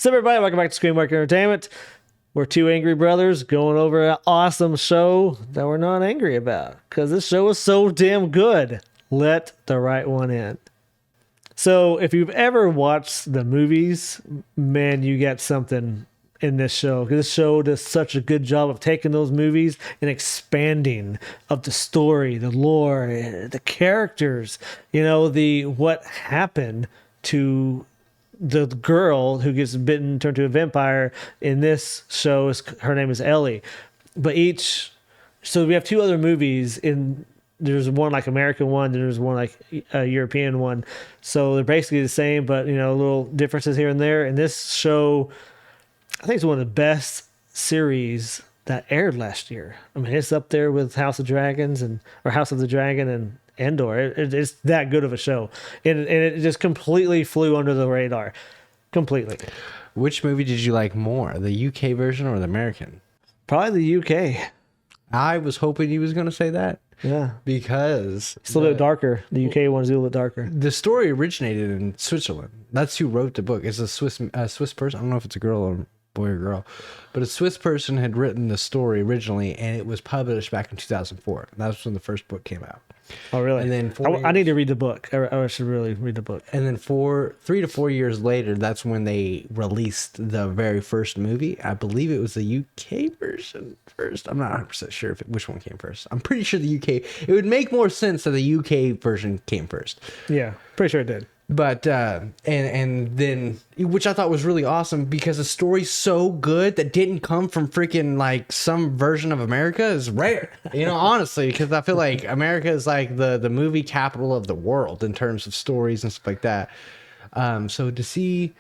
So everybody, welcome back to Screen Market Entertainment. We're two angry brothers going over an awesome show that we're not angry about because this show is so damn good. Let the right one in. So if you've ever watched the movies, man, you get something in this show. This show does such a good job of taking those movies and expanding of the story, the lore, the characters, the what happened to the girl who gets bitten, turned to a vampire in this show. Her name is Ellie. But so we have two other movies there's one like American one, and there's one like a European one. So they're basically the same, but little differences here and there. And this show, I think it's one of the best series that aired last year. I mean, it's up there with House of the Dragon and Endor. It's that good of a show, and it just completely flew under the radar, completely. Which movie did you like more, the UK version or the American? Probably the UK. I was hoping you was going to say that. Yeah, because it's a little bit darker. The UK one's a little bit darker. The story originated in Switzerland. That's who wrote the book. It's a Swiss person. I don't know if it's a girl or boy or girl, but a Swiss person had written the story originally, and it was published back in 2004. That's when the first book came out. Oh, really? And then I need to read the book. I should really read the book. And then 3 to 4 years later, that's when they released the very first movie. I believe it was the UK version first. I'm not 100% sure which one came first. I'm pretty sure the UK. It would make more sense that the UK version came first. Yeah, pretty sure it did. But and then, which I thought was really awesome because the story's so good that didn't come from freaking like some version of America is rare, honestly, because I feel like America is like the movie capital of the world in terms of stories and stuff like that. So to see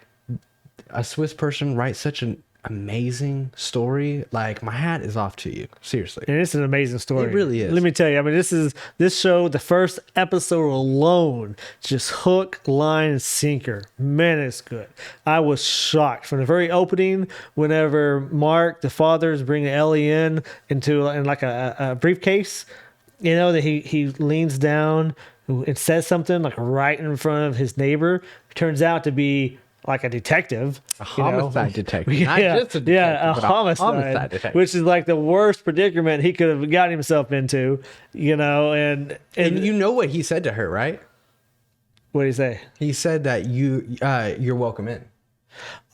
a Swiss person write such an amazing story, like, my hat is off to you, seriously. And it's an amazing story. It really is. Let me tell you, I mean, this show, the first episode alone, just hook, line, and sinker. Man, it's good. I was shocked from the very opening whenever Mark, the father, is bringing Ellie in like a briefcase, that he leans down and says something like right in front of his neighbor. It turns out to be like a detective, a homicide detective, not just a detective, a homicide detective, which is like the worst predicament he could have gotten himself into, and you know what he said to her, right? What did he say? He said that you're welcome in.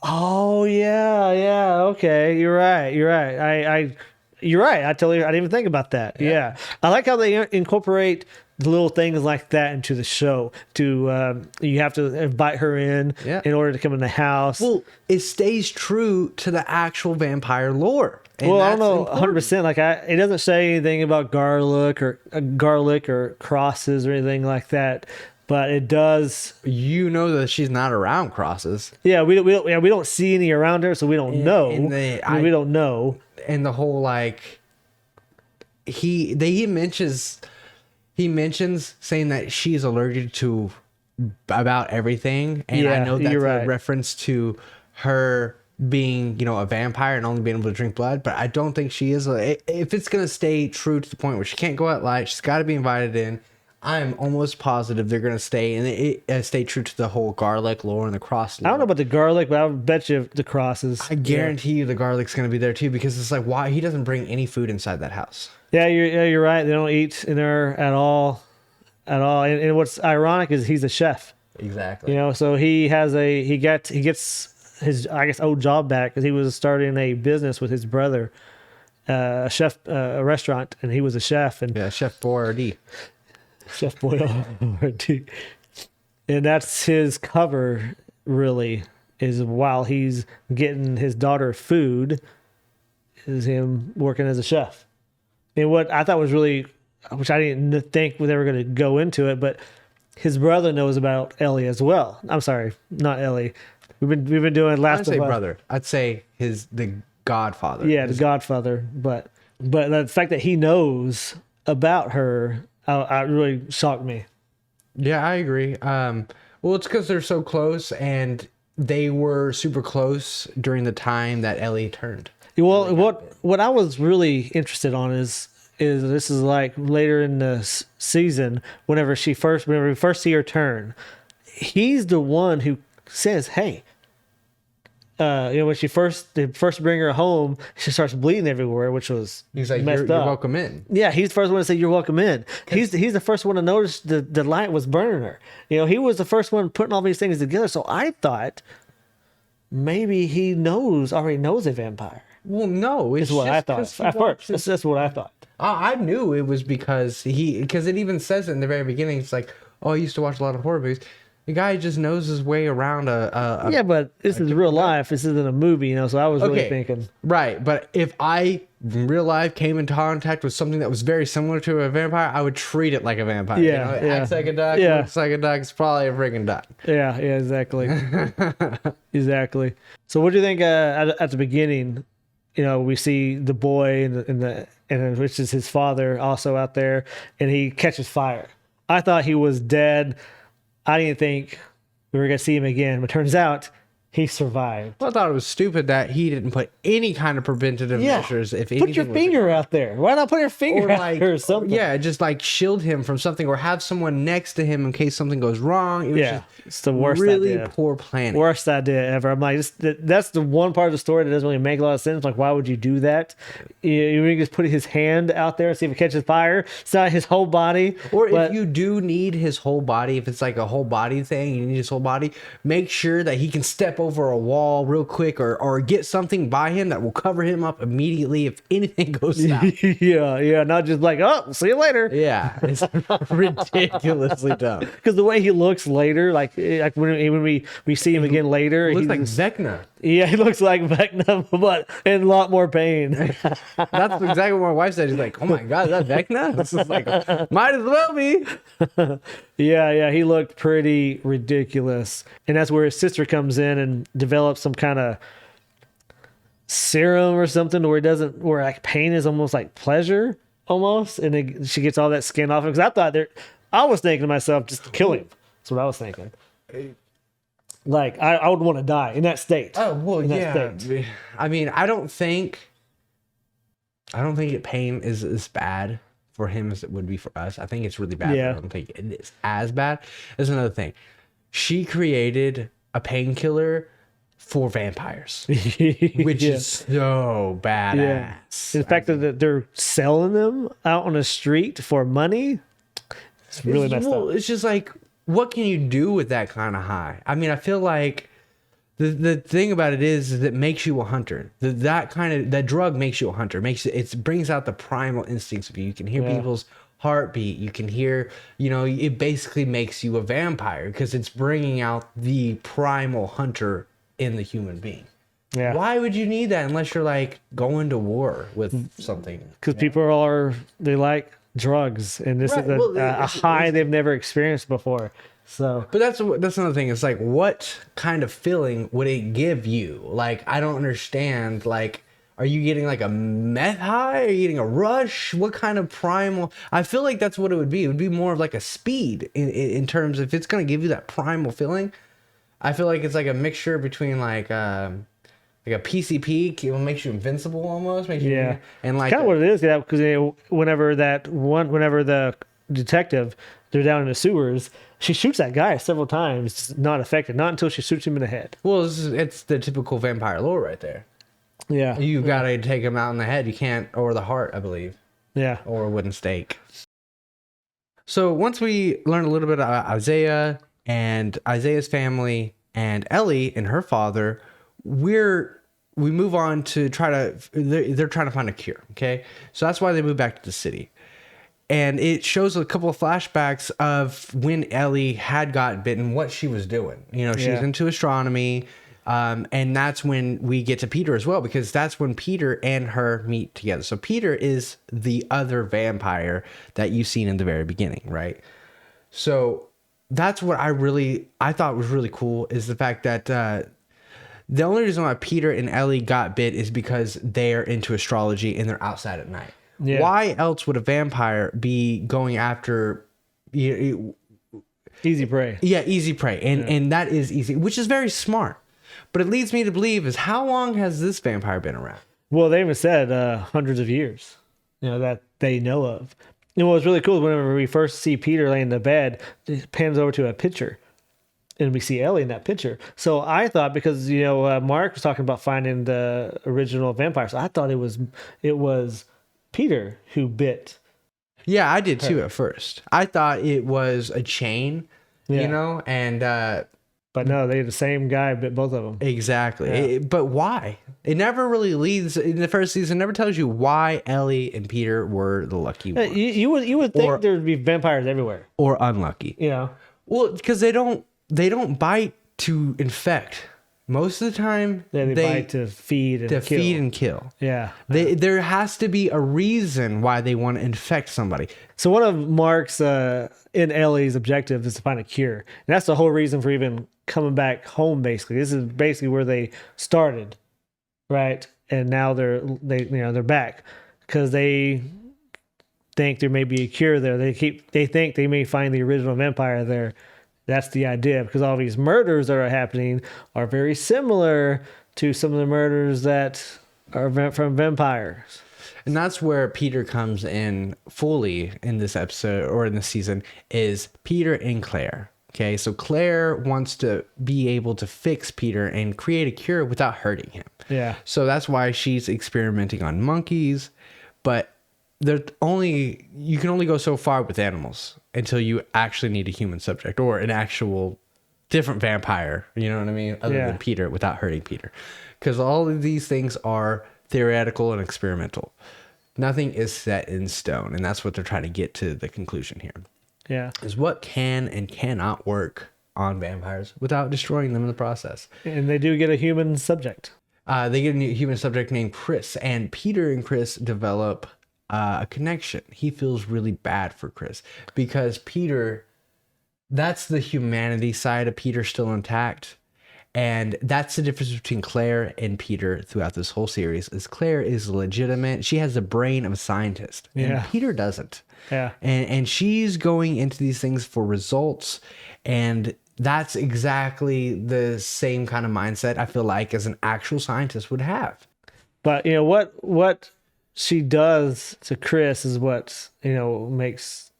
Oh yeah, okay, you're right. You're right. I didn't even think about that. Yeah. I like how they incorporate the little things like that into the show. You have to invite her in order to come in the house. Well, it stays true to the actual vampire lore. Well, I don't know 100%. Like it doesn't say anything about garlic or crosses or anything like that. But it does. You know that she's not around crosses. Yeah, we don't see any around her, so we don't know. We don't know. And the whole he mentions saying that she's allergic to about everything, and I know that's a reference to her being, a vampire and only being able to drink blood, but I don't think she is. If it's gonna stay true to the point where she can't go out light, she's got to be invited in. I'm almost positive they're gonna stay true to the whole garlic lore and the cross lore. I don't know about the garlic, but I'll bet you the crosses. I guarantee you the garlic's gonna be there too, because it's like, why he doesn't bring any food inside that house. Yeah, you're right. They don't eat in there at all. And what's ironic is he's a chef. Exactly. So he gets his, I guess, old job back because he was starting a business with his brother, a restaurant, and he was a chef. And Chef Boyardee. Chef Boyardee. And that's his cover, really, is while he's getting his daughter food, is him working as a chef. And what I thought was really, which I didn't think they were going to go into it, but his brother knows about Ellie as well. I'm sorry, not Ellie. We've been doing Last of Us. I'd say brother. I'd say the Godfather. Yeah, the Godfather. But the fact that he knows about her, it really shocked me. Yeah, I agree. Well, it's because they're so close, and they were super close during the time that Ellie turned. Well, what I was really interested on is this is like later in the season, whenever we first see her turn, he's the one who says, "Hey, when they first bring her home, she starts bleeding everywhere, which was He's like, messed you're up. welcome in. Yeah, he's the first one to say you're welcome in. He's the first one to notice the light was burning her. He was the first one putting all these things together. So I thought maybe he already knows a vampire. Well, no, it's Is what I just thought at first. That's what I thought. I knew it was because it even says it in the very beginning. It's like, oh, I used to watch a lot of horror movies. The guy just knows his way around Yeah, but this is real life. This isn't a movie, So I was really Okay. thinking, Right, but if I in real life came into contact with something that was very similar to a vampire, I would treat it like a vampire. Yeah, It yeah. acts like a duck, Yeah. looks like a duck, it's probably a freaking duck. yeah, exactly, exactly. So what do you think at the beginning? We see the boy and which is his father also out there, and he catches fire. I thought he was dead. I didn't think we were gonna see him again, but turns out he survived. Well, I thought it was stupid that he didn't put any kind of preventative measures. If Put your anything was- finger out there. Why not put your finger or out like, there or something? yeah, just like shield him from something, or have someone next to him in case something goes wrong. It was Yeah, just it's the worst really idea. poor planning. Worst idea ever. I'm like, that's the one part of the story that doesn't really make a lot of sense. Like, why would you do that? You just put his hand out there and see if it catches fire. It's not his whole body. Or but if you do need his whole body, if it's like a whole body thing, you need his whole body, make sure that he can step over a wall real quick, or get something by him that will cover him up immediately if anything goes down. yeah, not just like, oh, see you later. Yeah, it's ridiculously dumb. Because the way he looks later, like when we see him again later, It looks he's like just- Vecna. yeah, he looks like Vecna, but in a lot more pain. That's exactly what my wife said. She's like, "Oh my god, is that Vecna?" It's just like, might as well be. Yeah, he looked pretty ridiculous. And that's where his sister comes in and develops some kind of serum or something where like pain is almost like pleasure almost. And she gets all that skin off him. Because I was thinking to myself, just kill him. That's what I was thinking. Like, I would want to die in that state. Oh well, In that yeah. state. I mean, I don't think pain is as bad for him as it would be for us. I think it's really bad. Yeah. I don't think it is as bad. There's another thing. She created a painkiller for vampires, which Yeah. is so badass. In fact, that they're selling them out on the street for money. It's really messed up. It's just like, what can you do with that kind of high? I mean, I feel like the thing about it is that it makes you a hunter. That drug makes you a hunter. It brings out the primal instincts of you. You can hear people's heartbeat. You can hear, it basically makes you a vampire because it's bringing out the primal hunter in the human being. Yeah. Why would you need that unless you're like going to war with something? Because people they like drugs, and this Right, is well, a high they've never experienced before. So But that's another thing. It's like, what kind of feeling would it give you? Like, I don't understand. Like, are you getting like a meth high? Are you getting a rush? What kind of primal? I feel like that's what it would be. It would be more of like a speed in terms of if it's going to give you that primal feeling. I feel like it's like a mixture between like a PCP, it makes you invincible almost. Makes you, yeah, and like kind of what it is. Yeah, because whenever the detective, they're down in the sewers, she shoots that guy several times, not affected. Not until she shoots him in the head. well, it's the typical vampire lore right there. Yeah, You've got to take him out in the head. You can't, or the heart, I believe. yeah. Or a wooden stake. So once we learn a little bit about Isaiah and Isaiah's family and Ellie and her father, we move on to they're trying to find a cure. Okay, so that's why they move back to the city, and it shows a couple of flashbacks of when Ellie had gotten bitten, what she was doing. She was into astronomy. And that's when we get to Peter as well, because that's when Peter and her meet together. So Peter is the other vampire that you've seen in the very beginning, right? So that's what I thought was really cool, is the fact that the only reason why Peter and Ellie got bit is because they're into astrology and they're outside at night. Yeah. Why else would a vampire be going after Easy prey. yeah, easy prey. And that is easy, which is very smart. But it leads me to believe is, how long has this vampire been around? Well, they even said hundreds of years, that they know of. And what was really cool is whenever we first see Peter laying in the bed, it pans over to a picture. and we see Ellie in that picture. So I thought, because Mark was talking about finding the original vampires, I thought it was Peter who bit. Yeah, I did too at first. I thought it was a chain, Yeah. and But no, they're the same guy bit both of them. exactly. Yeah. But why? It never really leads in the first season. Never tells you why Ellie and Peter were the lucky ones, You would think Or- there'd be vampires everywhere. or unlucky. Well, because they don't bite to infect. Most of the time, They bite to feed and to kill. feed and kill. Yeah. There has to be a reason why they want to infect somebody. So one of Mark's in Ellie's objectives is to find a cure, and that's the whole reason for even coming back home. Basically, this is basically where they started, right? And now they're back because they think there may be a cure there. They think they may find the original vampire there. That's the idea, because all these murders that are happening are very similar to some of the murders that are from vampires. And that's where Peter comes in fully in this episode or in this season, is Peter and Claire. Okay, so Claire wants to be able to fix Peter and create a cure without hurting him. Yeah. So that's why she's experimenting on monkeys, but you can only go so far with animals until you actually need a human subject or an actual different vampire, you know what I mean, other than Peter, without hurting Peter. Because all of these things are theoretical and experimental. Nothing is set in stone, and that's what they're trying to get to the conclusion here. Yeah. Is what can and cannot work on vampires without destroying them in the process. And they do get a human subject. They get a new human subject named Chris, and Peter and Chris develop a connection. He feels really bad for Chris because Peter, that's the humanity side of Peter still intact. And that's the difference between Claire and Peter throughout this whole series. Is Claire is legitimate. She has the brain of a scientist. And Yeah. Peter doesn't. Yeah. And she's going into these things for results. And that's exactly the same kind of mindset I feel like as an actual scientist would have. But what she does to Chris is what makes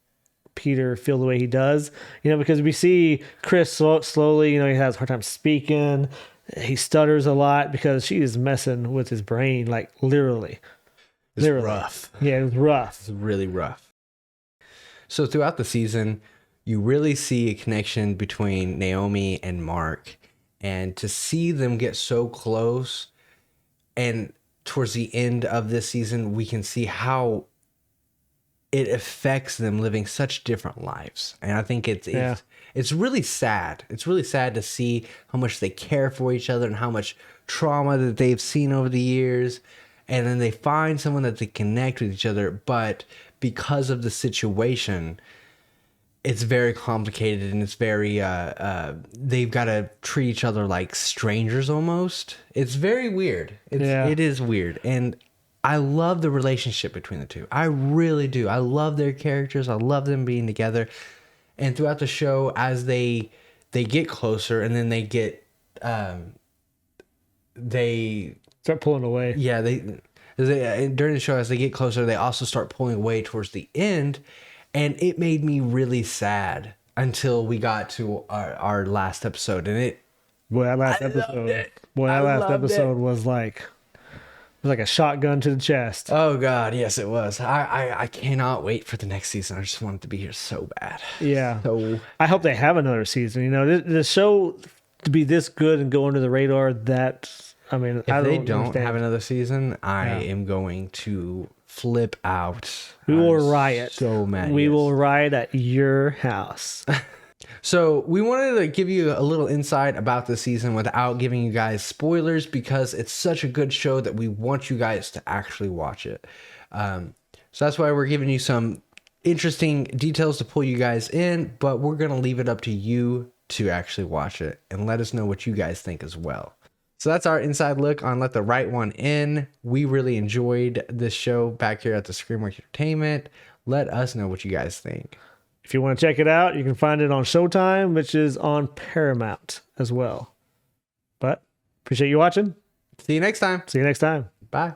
Peter feel the way he does. Because we see Chris slowly. He has a hard time speaking. He stutters a lot because she is messing with his brain, like literally. It's rough. Yeah, it was rough. It's really rough. So throughout the season, you really see a connection between Naomi and Mark, and to see them get so close, and towards the end of this season, we can see how it affects them living such different lives. And I think it's really sad. It's really sad to see how much they care for each other and how much trauma that they've seen over the years. And then they find someone that they connect with each other, but because of the situation, it's very complicated, and it's very they've got to treat each other like strangers almost. It's very weird. It is weird. And I love the relationship between the two. I really do. I love their characters. I love them being together. And throughout the show, as they get closer, and then they get they Start pulling away. yeah, they during the show, as they get closer, they also start pulling away towards the end, and it made me really sad until we got to our last episode, and That last episode was like a shotgun to the chest. oh god, yes, it was. I cannot wait for the next season. I just want it to be here so bad. Yeah. So I hope they have another season. The show to be this good and go under the radar, if they don't understand. have another season, I am going to flip out. We will I'm riot. So mad. We yes. will riot at your house. So we wanted to give you a little insight about the season without giving you guys spoilers, because it's such a good show that we want you guys to actually watch it. So that's why we're giving you some interesting details to pull you guys in, but we're going to leave it up to you to actually watch it and let us know what you guys think as well. So that's our inside look on Let the Right One In. We really enjoyed this show back here at the Screamworks Entertainment. Let us know what you guys think. If you want to check it out, you can find it on Showtime, which is on Paramount as well. But appreciate you watching. See you next time. See you next time. Bye.